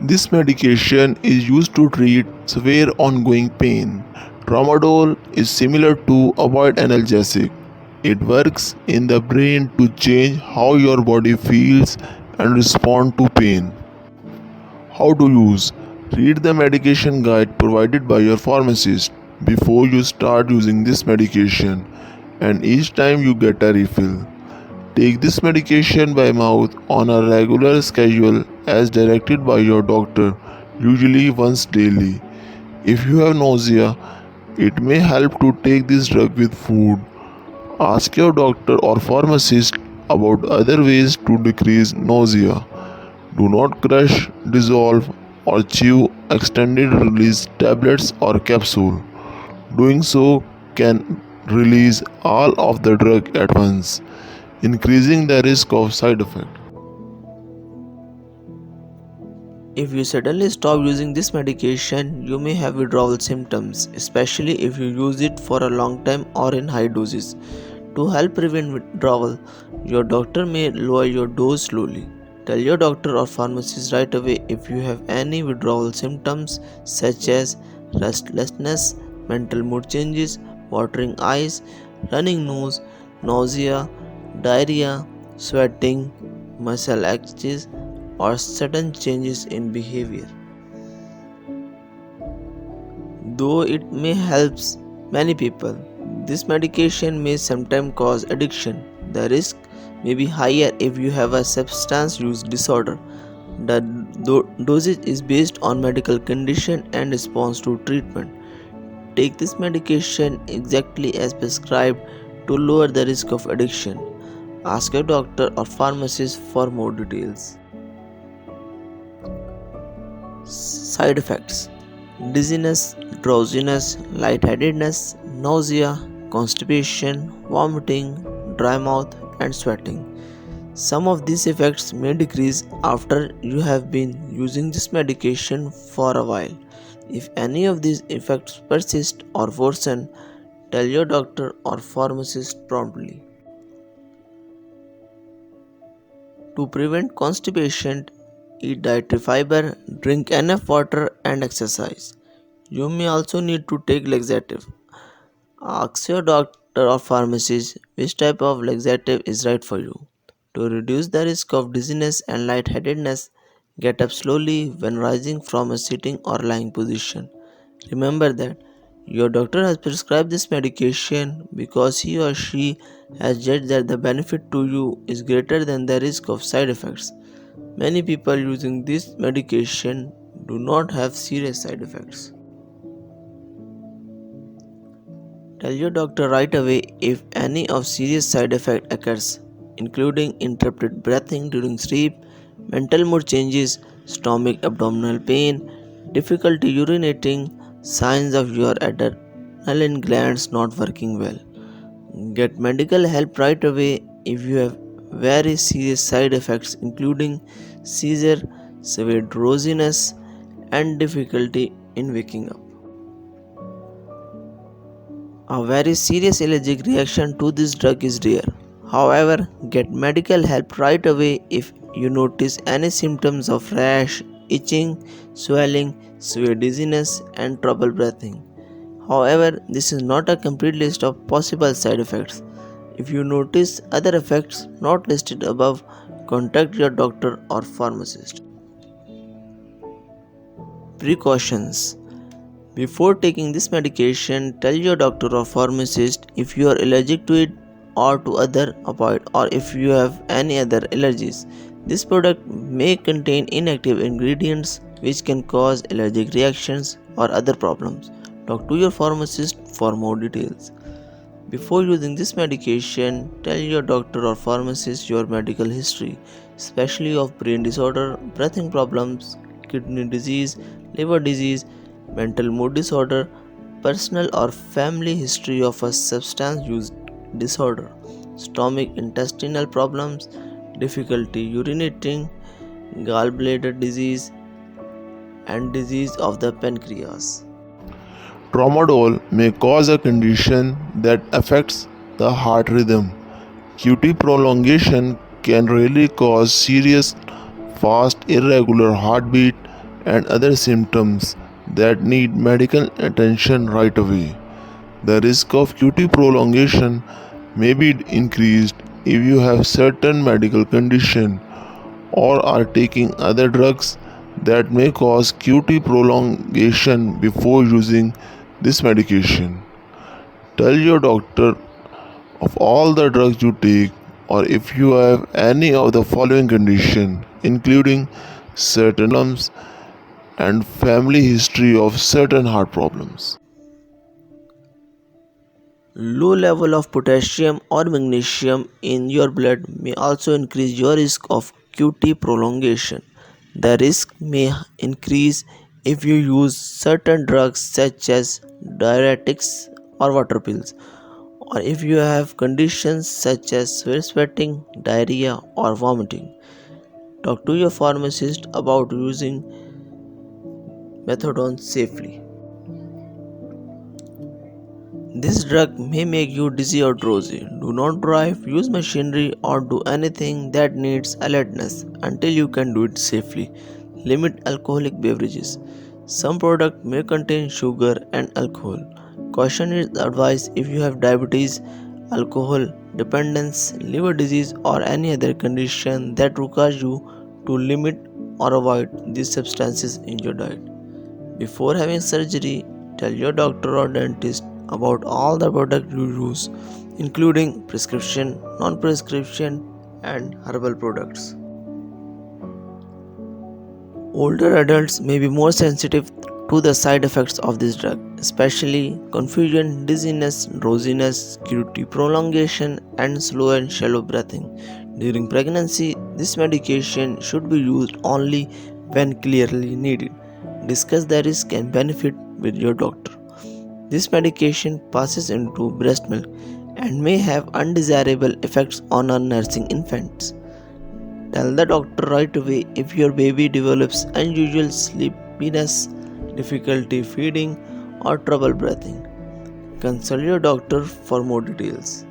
This medication is used to treat severe ongoing pain. Tramadol is similar to avoid analgesic. It works in the brain to change how your body feels and respond to pain. How to use? Read the medication guide provided by your pharmacist before you start using this medication and each time you get a refill. Take this medication by mouth on a regular schedule as directed by your doctor, usually once daily. If you have nausea, it may help to take this drug with food. Ask your doctor or pharmacist about other ways to decrease nausea. Do not crush, dissolve, or chew extended release tablets or capsule. Doing so can release all of the drug at once, increasing the risk of side effect. If you suddenly stop using this medication, you may have withdrawal symptoms, especially if you use it for a long time or in high doses. To help prevent withdrawal, your doctor may lower your dose slowly. Tell your doctor or pharmacist right away if you have any withdrawal symptoms such as restlessness, mental mood changes, watering eyes, running nose, nausea, diarrhea, sweating, muscle aches, or sudden changes in behavior. Though it may help many people, this medication may sometimes cause addiction. The risk may be higher if you have a substance use disorder. The dosage is based on medical condition and response to treatment. Take this medication exactly as prescribed to lower the risk of addiction. Ask your doctor or pharmacist for more details. Side effects: dizziness, drowsiness, lightheadedness, nausea, constipation, vomiting, dry mouth, and sweating. Some of these effects may decrease after you have been using this medication for a while. If any of these effects persist or worsen, tell your doctor or pharmacist promptly. To prevent constipation, eat dietary fiber, drink enough water, and exercise. You may also need to take laxative. Ask your doctor or pharmacist which type of laxative is right for you. To reduce the risk of dizziness and lightheadedness, get up slowly when rising from a sitting or lying position. Remember that your doctor has prescribed this medication because he or she has judged that the benefit to you is greater than the risk of side effects. Many people using this medication do not have serious side effects. Tell your doctor right away if any of serious side effect occurs, including interrupted breathing during sleep, mental mood changes, stomach abdominal pain, difficulty urinating, signs of your adrenaline glands not working well. Get medical help right away if you have very serious side effects including seizure, severe drowsiness, and difficulty in waking up. A very serious allergic reaction to this drug is rare. However, get medical help right away if you notice any symptoms of rash, itching, swelling, severe dizziness, and trouble breathing. However, this is not a complete list of possible side effects. If you notice other effects not listed above, contact your doctor or pharmacist. Precautions: before taking this medication, tell your doctor or pharmacist if you are allergic to it or to other opioid or if you have any other allergies. This product may contain inactive ingredients which can cause allergic reactions or other problems. Talk to your pharmacist for more details. Before using this medication, tell your doctor or pharmacist your medical history, especially of brain disorder, breathing problems, kidney disease, liver disease, mental mood disorder, personal or family history of a substance use disorder. stomach intestinal problems, difficulty urinating, gallbladder disease, and disease of the pancreas. Tramadol may cause a condition that affects the heart rhythm. QT prolongation can really cause serious, fast, irregular heartbeat and other symptoms that need medical attention right away. The risk of QT prolongation may be increased if you have certain medical condition or are taking other drugs that may cause QT prolongation before using this medication. Tell your doctor of all the drugs you take or if you have any of the following condition including certain lumps and family history of certain heart problems. Low level of potassium or magnesium in your blood may also increase your risk of QT prolongation. The risk may increase if you use certain drugs such as diuretics or water pills, or if you have conditions such as severe sweating, diarrhea, or vomiting. Talk to your pharmacist about using methadone safely. This drug may make you dizzy or drowsy. Do not drive, use machinery, or do anything that needs alertness until you can do it safely. Limit alcoholic beverages. Some products may contain sugar and alcohol. Caution is advised if you have diabetes, alcohol dependence, liver disease, or any other condition that requires you to limit or avoid these substances in your diet. Before having surgery, tell your doctor or dentist about all the products you use, including prescription, non prescription, and herbal products. Older adults may be more sensitive to the side effects of this drug, especially confusion, dizziness, drowsiness, QT prolongation, and slow and shallow breathing. During pregnancy, this medication should be used only when clearly needed. Discuss the risk and benefit with your doctor. This medication passes into breast milk and may have undesirable effects on our nursing infants. Tell the doctor right away if your baby develops unusual sleepiness, difficulty feeding, or trouble breathing. Consult your doctor for more details.